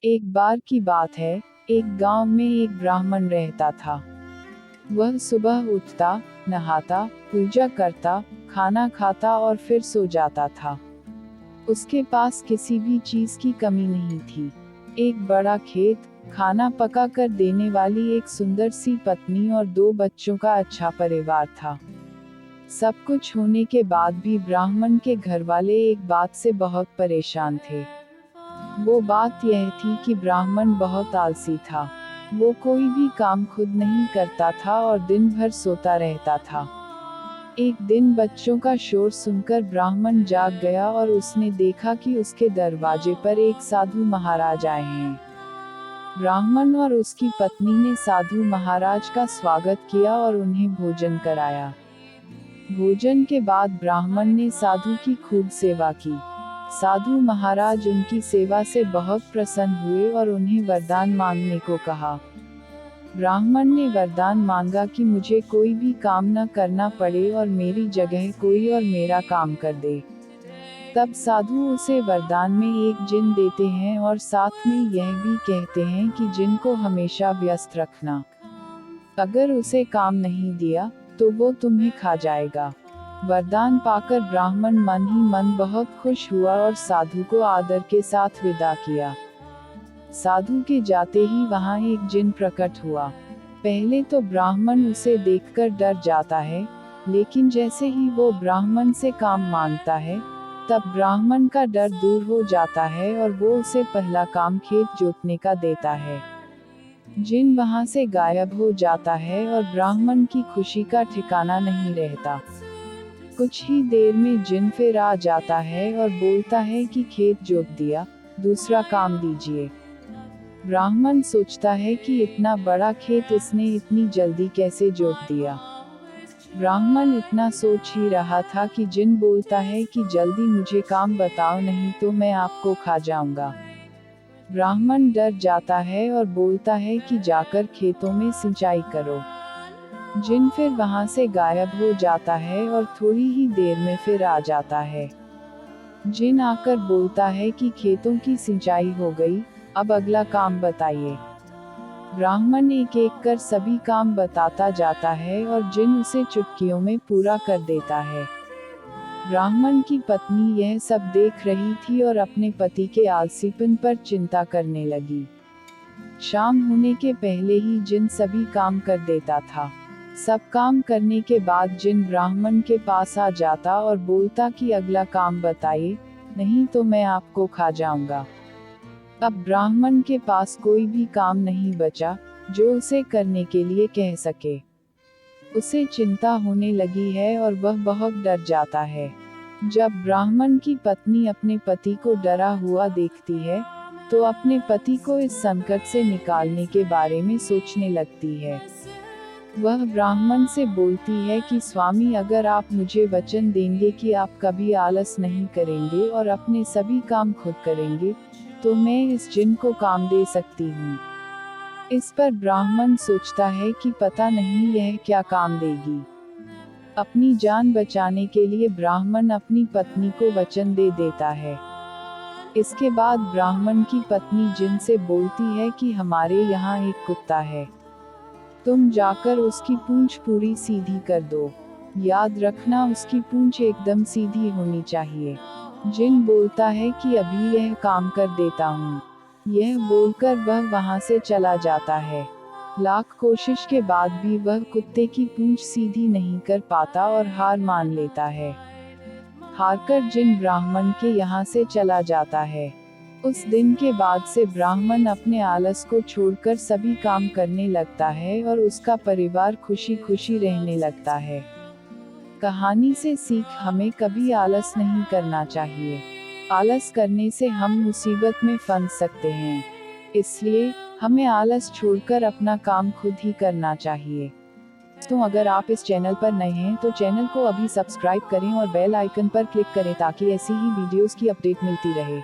एक बार की बात है, एक गांव में एक ब्राह्मण रहता था। वह सुबह उठता, नहाता, पूजा करता, खाना खाता और फिर सो जाता था। उसके पास किसी भी चीज की कमी नहीं थी। एक बड़ा खेत, खाना पका कर देने वाली एक सुंदर सी पत्नी और 2 बच्चों का अच्छा परिवार था। सब कुछ होने के बाद भी ब्राह्मण के घरवाले एक बात से बहुत परेशान थे। वो बात यह थी कि ब्राह्मण बहुत आलसी था। वो कोई भी काम खुद नहीं करता था और दिन भर सोता रहता था। एक दिन बच्चों का शोर सुनकर ब्राह्मण जाग गया और उसने देखा कि उसके दरवाजे पर एक साधु महाराज आए हैं। ब्राह्मण और उसकी पत्नी ने साधु महाराज का स्वागत किया और उन्हें भोजन कराया। भोजन के बाद ब्राह्मण ने साधु की खूब सेवा की। साधु महाराज उनकी सेवा से बहुत प्रसन्न हुए और उन्हें वरदान मांगने को कहा। ब्राह्मण ने वरदान मांगा कि मुझे कोई भी काम न करना पड़े और मेरी जगह कोई और मेरा काम कर दे। तब साधु उसे वरदान में एक जिन देते हैं और साथ में यह भी कहते हैं कि जिन को हमेशा व्यस्त रखना। अगर उसे काम नहीं दिया, तो वो तुम्हें खा जाएगा। वरदान पाकर ब्राह्मण मन ही मन बहुत खुश हुआ और साधु को आदर के साथ विदा किया। साधु के जाते ही वहां एक जिन प्रकट हुआ। पहले तो ब्राह्मण उसे देखकर डर जाता है, लेकिन जैसे ही वो ब्राह्मण से काम मांगता है, तब ब्राह्मण का डर दूर हो जाता है और वो उसे पहला काम खेत जोतने का देता है। जिन वहां से गायब हो जाता है और ब्राह्मण की खुशी का ठिकाना नहीं रहता। कुछ ही देर में जिन फिर आ जाता है और बोलता है कि खेत जोत दिया, दूसरा काम दीजिए। ब्राह्मण सोचता है कि इतना बड़ा खेत इसने इतनी जल्दी कैसे जोत दिया। ब्राह्मण इतना सोच ही रहा था कि जिन बोलता है कि जल्दी मुझे काम बताओ नहीं तो मैं आपको खा जाऊंगा। ब्राह्मण डर जाता है और बोलता है कि जाकर खेतों में सिंचाई करो। जिन फिर वहां से गायब हो जाता है और थोड़ी ही देर में फिर आ जाता है। जिन आकर बोलता है कि खेतों की सिंचाई हो गई, अब अगला काम बताइए। ब्राह्मण एक एक कर सभी काम बताता जाता है और जिन उसे चुटकियों में पूरा कर देता है। ब्राह्मण की पत्नी यह सब देख रही थी और अपने पति के आलसीपन पर चिंता करने लगी। शाम होने के पहले ही जिन सभी काम कर देता था। सब काम करने के बाद जिन ब्राह्मण के पास आ जाता और बोलता कि अगला काम बताइए, नहीं तो मैं आपको खा जाऊंगा। अब ब्राह्मण के पास कोई भी काम नहीं बचा, जो उसे करने के लिए कह सके। उसे चिंता होने लगी है और वह बहुत डर जाता है। जब ब्राह्मण की पत्नी अपने पति को डरा हुआ देखती है, तो अपने पति को इस संकट से निकालने के बारे में सोचने लगती है। वह ब्राह्मण से बोलती है कि स्वामी, अगर आप मुझे वचन देंगे कि आप कभी आलस नहीं करेंगे और अपने सभी काम खुद करेंगे, तो मैं इस जिन को काम दे सकती हूँ। इस पर ब्राह्मण सोचता है कि पता नहीं यह क्या काम देगी। अपनी जान बचाने के लिए ब्राह्मण अपनी पत्नी को वचन दे देता है। इसके बाद ब्राह्मण की पत्नी जिन से बोलती है कि हमारे यहाँ एक कुत्ता है, तुम जाकर उसकी पूंछ पूरी सीधी कर दो। याद रखना, उसकी पूंछ एकदम सीधी होनी चाहिए। जिन बोलता है कि अभी यह काम कर देता हूँ। यह बोलकर वह वहां से चला जाता है। लाख कोशिश के बाद भी वह कुत्ते की पूंछ सीधी नहीं कर पाता और हार मान लेता है। हारकर जिन ब्राह्मण के यहाँ से चला जाता है। उस दिन के बाद से ब्राह्मण अपने आलस को छोड़कर सभी काम करने लगता है और उसका परिवार खुशी खुशी रहने लगता है। कहानी से सीख, हमें कभी आलस नहीं करना चाहिए। आलस करने से हम मुसीबत में फंस सकते हैं। इसलिए हमें आलस छोड़कर अपना काम खुद ही करना चाहिए। तो अगर आप इस चैनल पर नए हैं तो चैनल को अभी सब्सक्राइब करें और बेल आइकन पर क्लिक करें ताकि ऐसी ही वीडियोस की अपडेट मिलती रहे।